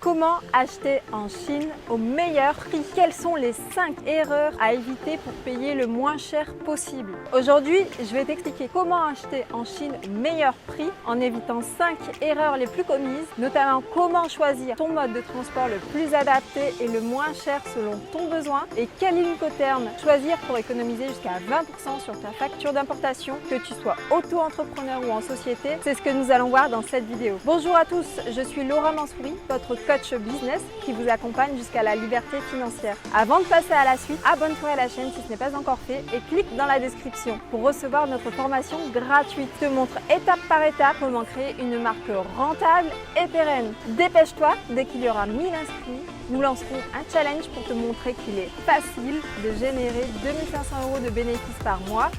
Comment acheter en Chine au meilleur prix? Quelles sont les 5 erreurs à éviter pour payer le moins cher possible? Aujourd'hui, je vais t'expliquer comment acheter en Chine au meilleur prix en évitant 5 erreurs les plus commises, notamment comment choisir ton mode de transport le plus adapté et le moins cher selon ton besoin et quel Incoterm choisir pour économiser jusqu'à 20% sur ta facture d'importation, que tu sois auto-entrepreneur ou en société. C'est ce que nous allons voir dans cette vidéo. Bonjour à tous, je suis Laura Mansouri, votre coach business qui vous accompagne jusqu'à la liberté financière. Avant de passer à la suite, abonne-toi à la chaîne si ce n'est pas encore fait et clique dans la description pour recevoir notre formation gratuite. Je te montre étape par étape comment créer une marque rentable et pérenne. Dépêche-toi, dès qu'il y aura 1000 inscrits, nous lancerons un challenge pour te montrer qu'il est facile de générer 2500 € de bénéfices par mois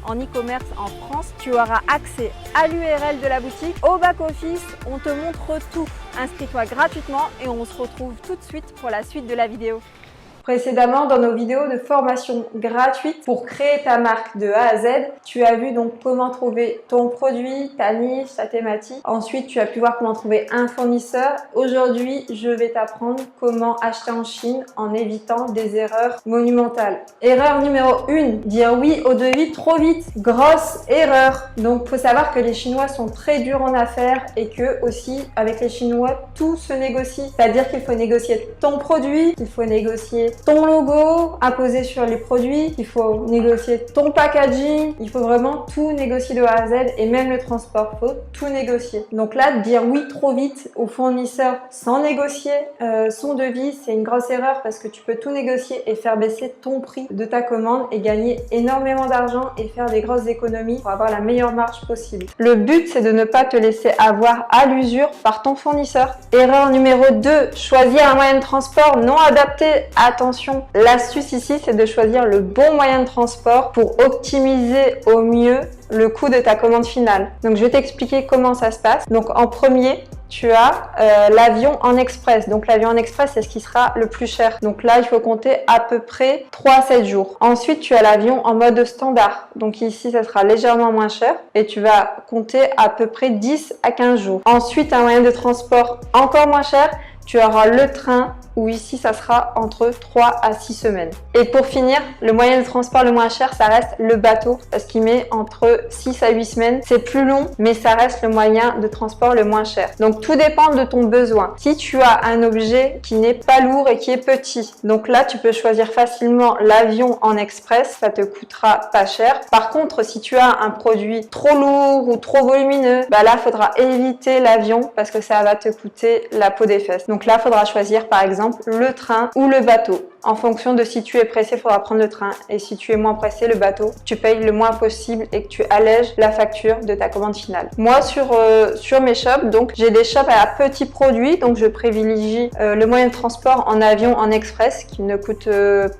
en e-commerce en France. Tu auras accès à l'URL de la boutique, au back-office, on te montre tout. Inscris-toi gratuitement et on se retrouve tout de suite pour la suite de la vidéo. Précédemment, dans nos vidéos de formation gratuite pour créer ta marque de A à Z, tu as vu donc comment trouver ton produit, ta niche, ta thématique. Ensuite, tu as pu voir comment trouver un fournisseur. Aujourd'hui, je vais t'apprendre comment acheter en Chine en évitant des erreurs monumentales. Erreur numéro 1, dire oui au devis trop vite. Grosse erreur. Donc, faut savoir que les Chinois sont très durs en affaires et que aussi, avec les Chinois, tout se négocie. C'est-à-dire qu'il faut négocier ton produit, il faut négocier ton logo imposé sur les produits, il faut négocier ton packaging, il faut vraiment tout négocier de A à Z et même le transport, il faut tout négocier. Donc là, dire oui trop vite au fournisseur sans négocier son devis, c'est une grosse erreur parce que tu peux tout négocier et faire baisser ton prix de ta commande et gagner énormément d'argent et faire des grosses économies pour avoir la meilleure marge possible. Le but, c'est de ne pas te laisser avoir à l'usure par ton fournisseur. Erreur numéro 2, choisir un moyen de transport non adapté. Attention, l'astuce ici, c'est de choisir le bon moyen de transport pour optimiser au mieux le coût de ta commande finale. Donc, je vais t'expliquer comment ça se passe. Donc, en premier, tu as l'avion en express. Donc, l'avion en express, c'est ce qui sera le plus cher. Donc là, il faut compter à peu près 3 à 7 jours. Ensuite, tu as l'avion en mode standard. Donc ici, ça sera légèrement moins cher et tu vas compter à peu près 10 à 15 jours. Ensuite, un moyen de transport encore moins cher. Tu auras le train où ici, ça sera entre 3 à 6 semaines. Et pour finir, le moyen de transport le moins cher, ça reste le bateau parce qu'il met entre 6 à 8 semaines. C'est plus long, mais ça reste le moyen de transport le moins cher. Donc, tout dépend de ton besoin. Si tu as un objet qui n'est pas lourd et qui est petit, donc là, tu peux choisir facilement l'avion en express. Ça te coûtera pas cher. Par contre, si tu as un produit trop lourd ou trop volumineux, bah là, il faudra éviter l'avion parce que ça va te coûter la peau des fesses. Donc là, il faudra choisir par exemple le train ou le bateau. En fonction de si tu es pressé, il faudra prendre le train. Et si tu es moins pressé, le bateau, tu payes le moins possible et que tu allèges la facture de ta commande finale. Moi, sur mes shops, donc j'ai des shops à petits produits. Donc, je privilégie le moyen de transport en avion, en express, qui ne coûte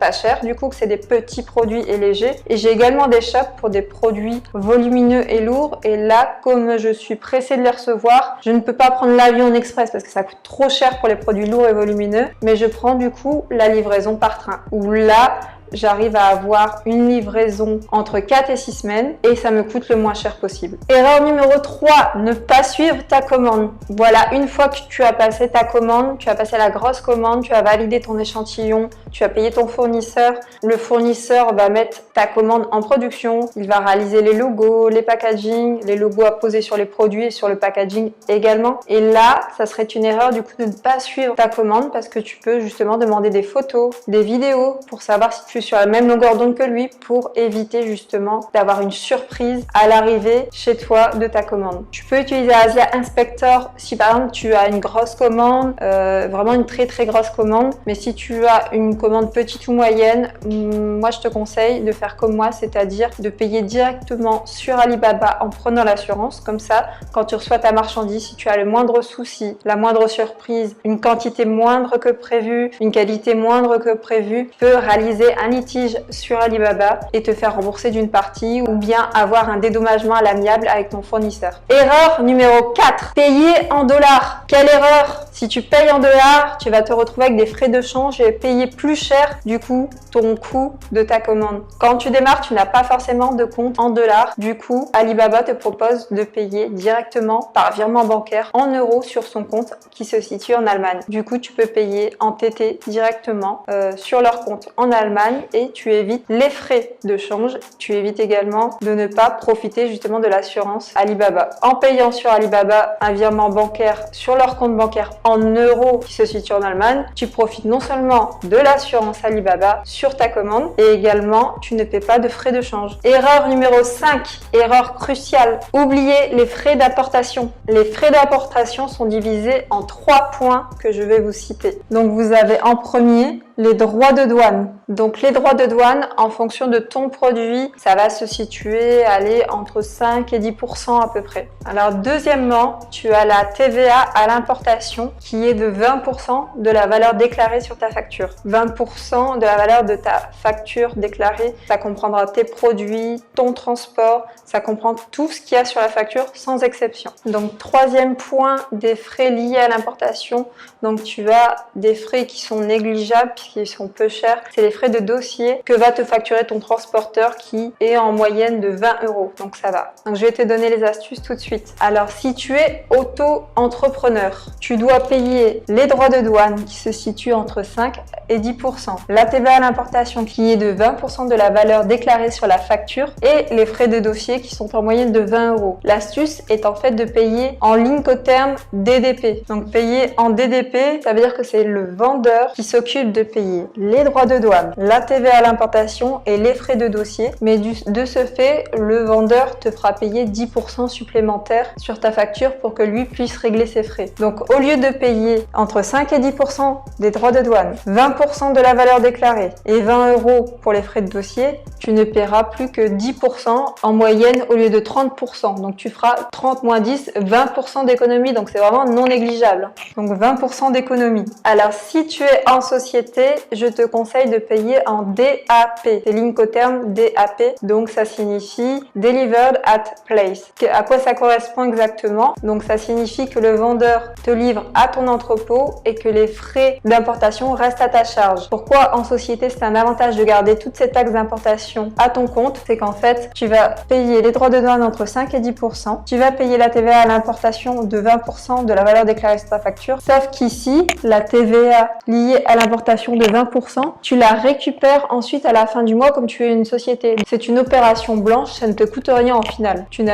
pas cher. Du coup, que c'est des petits produits et légers. Et j'ai également des shops pour des produits volumineux et lourds. Et là, comme je suis pressée de les recevoir, je ne peux pas prendre l'avion en express parce que ça coûte trop cher pour les produits lourds et volumineux. Mais je prends du coup la livraison par train, où là, j'arrive à avoir une livraison entre 4 et 6 semaines et ça me coûte le moins cher possible. Erreur numéro 3, ne pas suivre ta commande. Voilà, une fois que tu as passé ta commande, tu as passé la grosse commande, tu as validé ton échantillon, tu as payé ton fournisseur. Le fournisseur va mettre ta commande en production, il va réaliser les logos, les packaging, les logos à poser sur les produits et sur le packaging également. Et là, ça serait une erreur du coup de ne pas suivre ta commande parce que tu peux justement demander des photos, des vidéos pour savoir si tu es sur la même longueur d'onde que lui pour éviter justement d'avoir une surprise à l'arrivée chez toi de ta commande. Tu peux utiliser Asia Inspector si par exemple tu as une grosse commande, vraiment une très grosse commande, mais si tu as une commande petite ou moyenne, moi je te conseille de faire comme moi, c'est-à-dire de payer directement sur Alibaba en prenant l'assurance. Comme ça, quand tu reçois ta marchandise, si tu as le moindre souci, la moindre surprise, une quantité moindre que prévu, une qualité moindre que prévu, tu peux réaliser un litige sur Alibaba et te faire rembourser d'une partie ou bien avoir un dédommagement à l'amiable avec ton fournisseur. Erreur numéro 4, payer en dollars. Quelle erreur! Si tu payes en dollars, tu vas te retrouver avec des frais de change et payer plus cher du coup ton coût de ta commande. Quand tu démarres, tu n'as pas forcément de compte en dollars. Du coup, Alibaba te propose de payer directement par virement bancaire en euros sur son compte qui se situe en Allemagne. Du coup, tu peux payer en TT directement sur leur compte en Allemagne et tu évites les frais de change. Tu évites également de ne pas profiter justement de l'assurance Alibaba. En payant sur Alibaba un virement bancaire sur leur compte bancaire en euros qui se situe en Allemagne, tu profites non seulement de l'assurance Alibaba sur ta commande et également tu ne paies pas de frais de change. Erreur numéro 5, erreur cruciale, oubliez les frais d'importation. Les frais d'importation sont divisés en 3 points que je vais vous citer. Donc vous avez en premier les droits de douane. Donc les droits de douane, en fonction de ton produit, ça va se situer, aller entre 5 et 10% à peu près. Alors deuxièmement, tu as la TVA à l'importation qui est de 20% de la valeur déclarée sur ta facture. 20% de la valeur de ta facture déclarée, ça comprendra tes produits, ton transport, ça comprend tout ce qu'il y a sur la facture sans exception. Donc troisième point, des frais liés à l'importation. Donc tu as des frais qui sont négligeables, qui sont peu chers, c'est les frais de dossier que va te facturer ton transporteur qui est en moyenne de 20 euros. Donc ça va. Donc je vais te donner les astuces tout de suite. Alors si tu es auto-entrepreneur, tu dois payer les droits de douane qui se situent entre 5 et 10%, la TVA à l'importation qui est de 20% de la valeur déclarée sur la facture et les frais de dossier qui sont en moyenne de 20 euros. L'astuce est en fait de payer en Incoterms DDP. Donc payer en DDP, ça veut dire que c'est le vendeur qui s'occupe de payer les droits de douane, la TVA à l'importation et les frais de dossier. Mais de ce fait, le vendeur te fera payer 10% supplémentaire sur ta facture pour que lui puisse régler ses frais. Donc au lieu de payer entre 5 et 10% des droits de douane, 20% de la valeur déclarée et 20 euros pour les frais de dossier, tu ne paieras plus que 10% en moyenne au lieu de 30%. Donc tu feras 30 moins 10, 20% d'économie. Donc c'est vraiment non négligeable. Donc 20% d'économie. Alors si tu es en société, je te conseille de payer en DAP. C'est l'Incoterms DAP. Donc ça signifie Delivered at Place. À quoi ça correspond exactement? Donc ça signifie que le vendeur te livre à ton entrepôt et que les frais d'importation restent à ta charge. Pourquoi en société c'est un avantage de garder toutes ces taxes d'importation à ton compte? C'est qu'en fait tu vas payer les droits de douane entre 5 et 10%. Tu vas payer la TVA à l'importation de 20% de la valeur déclarée sur ta facture. Sauf qu'ici, la TVA liée à l'importation de 20%, tu la récupères ensuite à la fin du mois comme tu es une société. C'est une opération blanche, ça ne te coûte rien en final. Tu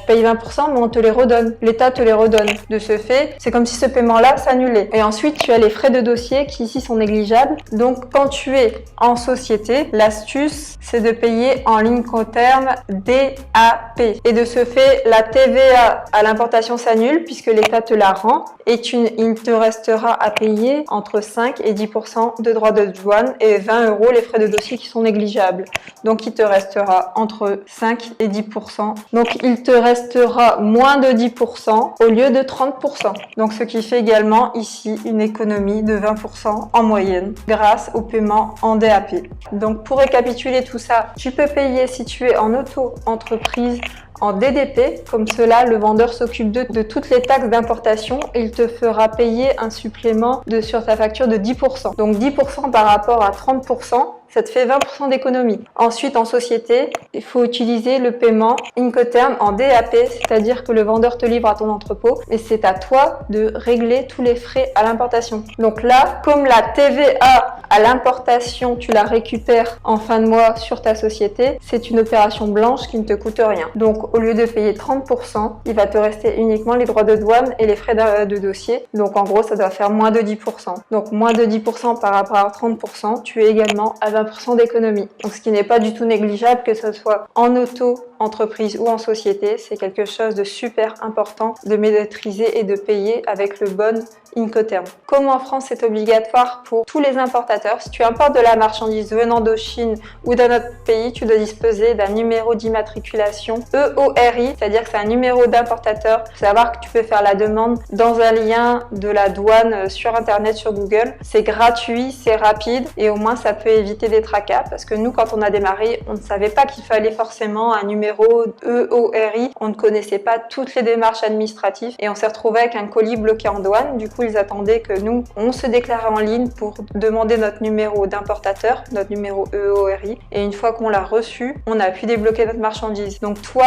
payes 20% mais on te les redonne. L'État te les redonne. De ce fait, c'est comme si ce paiement-là s'annulait. Et ensuite, tu as les frais de dossier qui ici sont négligeables. Donc quand tu es en société, l'astuce c'est de payer en Incoterms DAP. Et de ce fait, la TVA à l'importation s'annule puisque l'État te la rend et il te restera à payer entre 5 et 10% de droits de douane et 20 euros les frais de dossier qui sont négligeables. Donc il te restera entre 5 et 10%. Donc il te restera moins de 10% au lieu de 30%. Donc ce qui fait également ici une économie de 20% en moyenne grâce au paiement en DAP. Donc pour récapituler tout ça, tu peux payer si tu es en auto-entreprise en DDP, comme cela le vendeur s'occupe de toutes les taxes d'importation et il te fera payer un supplément sur ta facture de 10%. Donc 10% par rapport à 30%, ça te fait 20% d'économie. Ensuite, en société, il faut utiliser le paiement Incoterms en DAP, c'est-à-dire que le vendeur te livre à ton entrepôt et c'est à toi de régler tous les frais à l'importation. Donc là, comme la TVA à l'importation, tu la récupères en fin de mois sur ta société, c'est une opération blanche qui ne te coûte rien. Donc au lieu de payer 30%, il va te rester uniquement les droits de douane et les frais de dossier. Donc en gros, ça doit faire moins de 10%. Donc moins de 10% par rapport à 30%, tu es également à 20% d'économie. Donc ce qui n'est pas du tout négligeable, que ce soit en auto-entreprise ou en société, c'est quelque chose de super important de maîtriser et de payer avec le bon Incoterm. Comme en France, c'est obligatoire pour tous les importateurs. Si tu importes de la marchandise venant de Chine ou d'un autre pays, tu dois disposer d'un numéro d'immatriculation EORI, c'est-à-dire que c'est un numéro d'importateur. Il faut savoir que tu peux faire la demande dans un lien de la douane sur Internet, sur Google. C'est gratuit, c'est rapide et au moins ça peut éviter des tracas parce que nous, quand on a démarré, on ne savait pas qu'il fallait forcément un numéro EORI. On ne connaissait pas toutes les démarches administratives et on s'est retrouvé avec un colis bloqué en douane. Du coup, ils attendaient que nous, on se déclarait en ligne pour demander notre numéro d'importateur, notre numéro EORI. Et une fois qu'on l'a reçu, on a pu débloquer notre marchandise. Donc toi,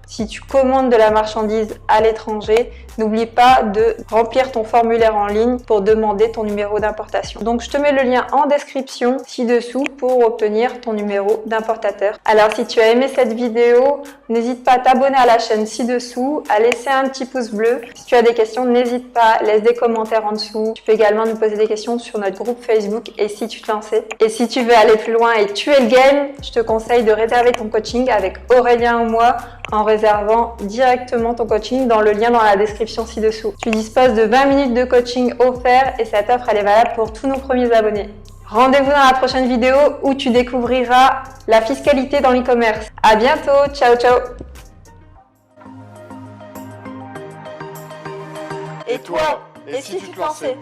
si tu commandes de la marchandise à l'étranger, n'oublie pas de remplir ton formulaire en ligne pour demander ton numéro d'importation. Donc je te mets le lien en description ci-dessous pour obtenir ton numéro d'importateur. Alors si tu as aimé cette vidéo, n'hésite pas à t'abonner à la chaîne ci-dessous, à laisser un petit pouce bleu. Si tu as des questions, n'hésite pas, laisse des commentaires en dessous. Tu peux également nous poser des questions sur notre groupe Facebook et si tu te lançais. Et si tu veux aller plus loin et tuer le game, je te conseille de réserver ton coaching avec Aurélien ou moi en réservant directement ton coaching dans le lien dans la description ci-dessous. Tu disposes de 20 minutes de coaching offert et cette offre elle est valable pour tous nos premiers abonnés. Rendez-vous dans la prochaine vidéo où tu découvriras la fiscalité dans l'e-commerce. À bientôt, ciao ciao. Et toi, et si tu te lançais ?